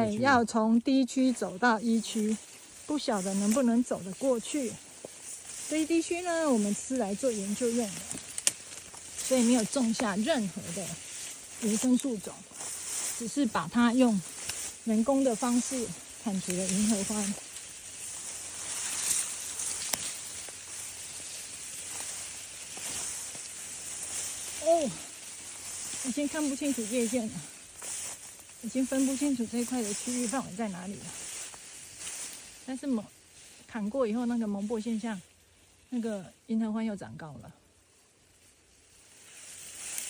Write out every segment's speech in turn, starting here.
对，要从D 区走到E 区，不晓得能不能走得过去。这一地区呢，我们是来做研究用的，所以没有种下任何的原生树种，只是把它用人工的方式产出了银合欢。哦，已经看不清楚界限了，已经分不清楚这一块的区域范围在哪里了。但是砍过以后，那个蒙薄现象，那个银合欢又长高了，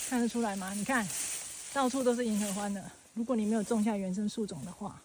看得出来吗？你看，到处都是银合欢的。如果你没有种下原生树种的话。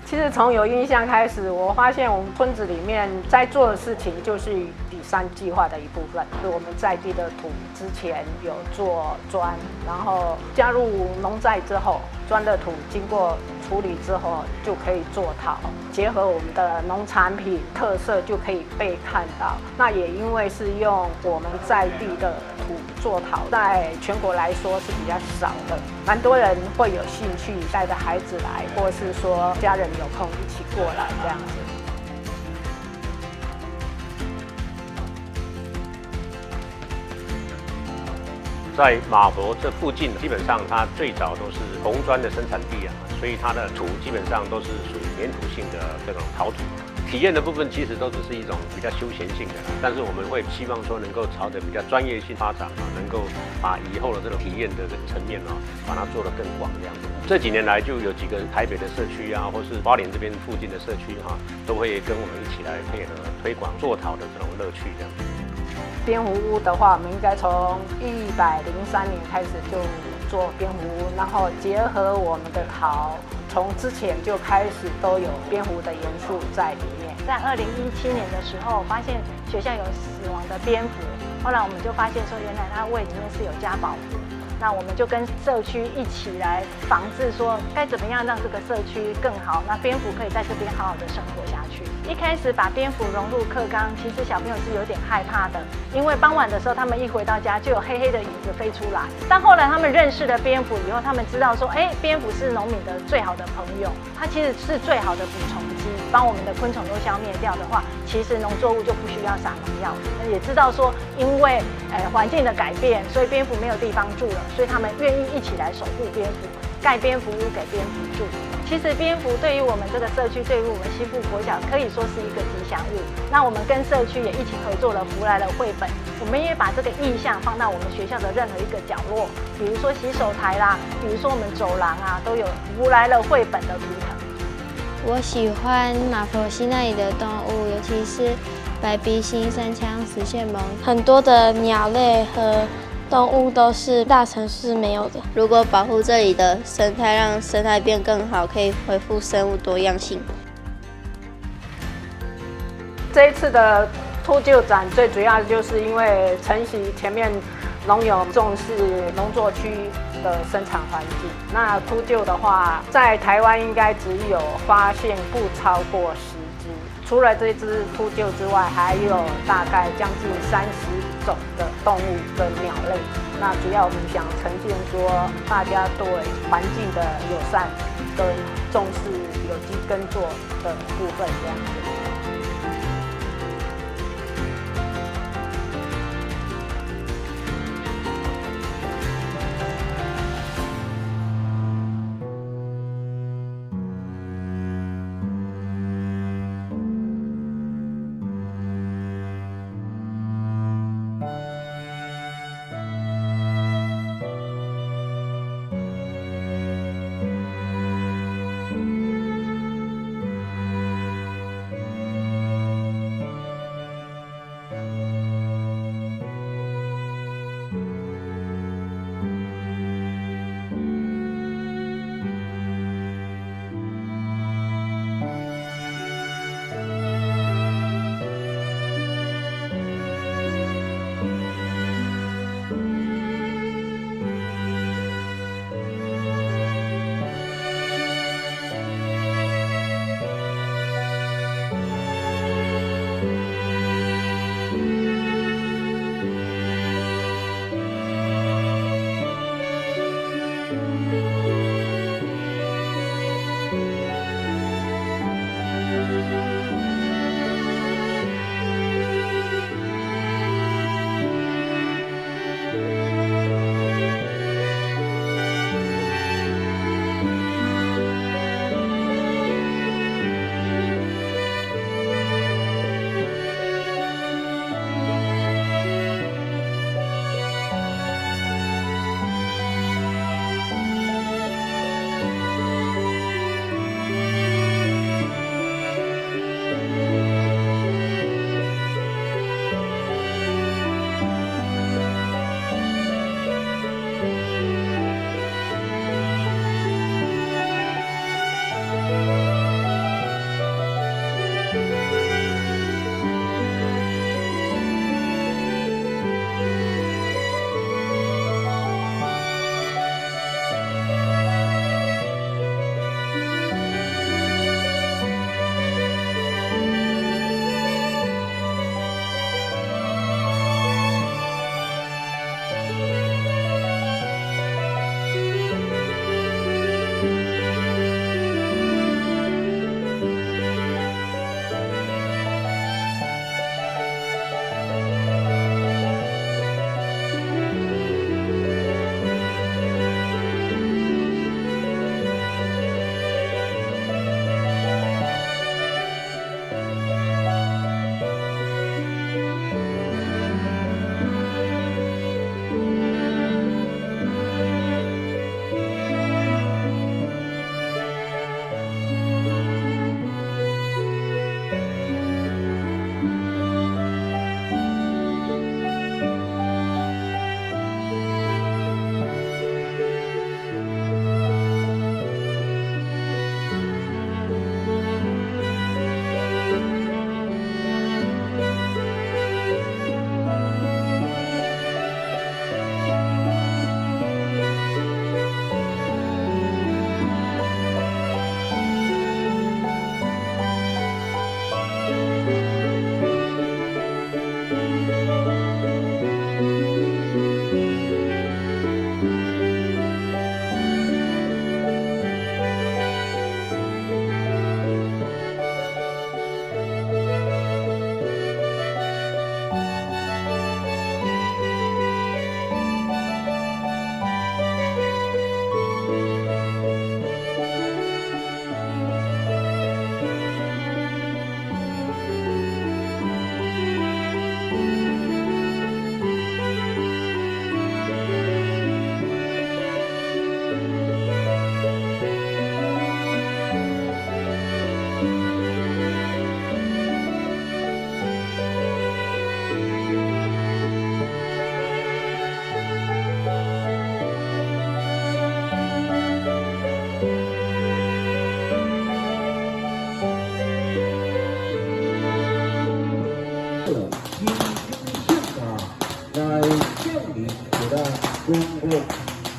其实从有印象开始，我发现我们村子里面在做的事情就是底山计划的一部分。是我们在地的土之前有做砖，然后加入农债之后，砖的土经过处理之后就可以做陶，结合我们的农产品特色就可以被看到。那也因为是用我们在地的土做陶，在全国来说是比较少的，蛮多人会有兴趣带着孩子来，或是说家人有空一起过来这样子。在马佛这附近，基本上它最早都是红砖的生产地啊，所以它的土基本上都是属于粘土性的这种陶土。体验的部分其实都只是一种比较休闲性的，但是我们会希望说能够朝着比较专业性发展啊，能够把以后的这种体验的这个层面啊，把它做得更广这样子。这几年来就有几个台北的社区啊，或是花莲这边附近的社区哈，都会跟我们一起来配合推广做陶的这种乐趣这样子。蝙蝠屋的话，我们应该从103年开始就做蝙蝠屋，然后结合我们的陶，从之前就开始都有蝙蝠的元素在里面。在2017年的时候，发现学校有死亡的蝙蝠，后来我们就发现说，原来它胃里面是有加保护。那我们就跟社区一起来防治，说该怎么样让这个社区更好，那蝙蝠可以在这边好好的生活下去。一开始把蝙蝠融入课纲，其实小朋友是有点害怕的，因为傍晚的时候他们一回到家就有黑黑的影子飞出来。但后来他们认识了蝙蝠以后，他们知道说，蝙蝠是农民的最好的朋友，它其实是最好的补充剂，帮我们的昆虫都消灭掉的话，其实农作物就不需要撒农药。也知道说，因为环境的改变，所以蝙蝠没有地方住了，所以他们愿意一起来守护蝙蝠，盖蝙蝠屋给蝙蝠住。其实蝙蝠对于我们这个社区，对于我们西部国小，可以说是一个吉祥物。那我们跟社区也一起合作了福来了绘本，我们也把这个意象放到我们学校的任何一个角落，比如说洗手台啦，比如说我们走廊啊，都有福来了绘本的图腾。我喜欢马佛西那里的动物，尤其是白鼻星、山羌、实线獴，很多的鸟类和动物都是大城市没有的。如果保护这里的生态，让生态变更好，可以恢复生物多样性。这一次的秃鹫展最主要就是因为承袭前面农友重视农作区的生产环境。那秃鹫的话，在台湾应该只有发现不超过10只。除了这只秃鹫之外，还有大概将近30种的动物跟鸟类。那主要我们想呈现说，大家对环境的友善跟重视有机耕作的部分这样子。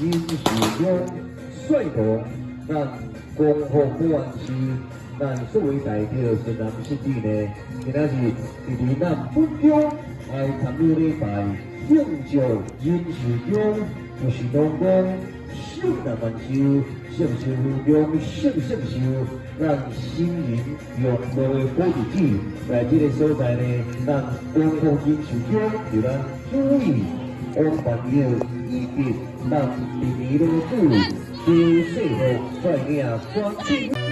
新市长率同咱光复保安市咱所谓代表新南市长呢，今仔日伫咱本中来参与礼拜庆祝任市长就是讲受难万寿，承受负重，承受咱新人用路的好日子，来这个所在呢，咱光复任市长就咱注意安排了以及咱第二路主周世福率领关注。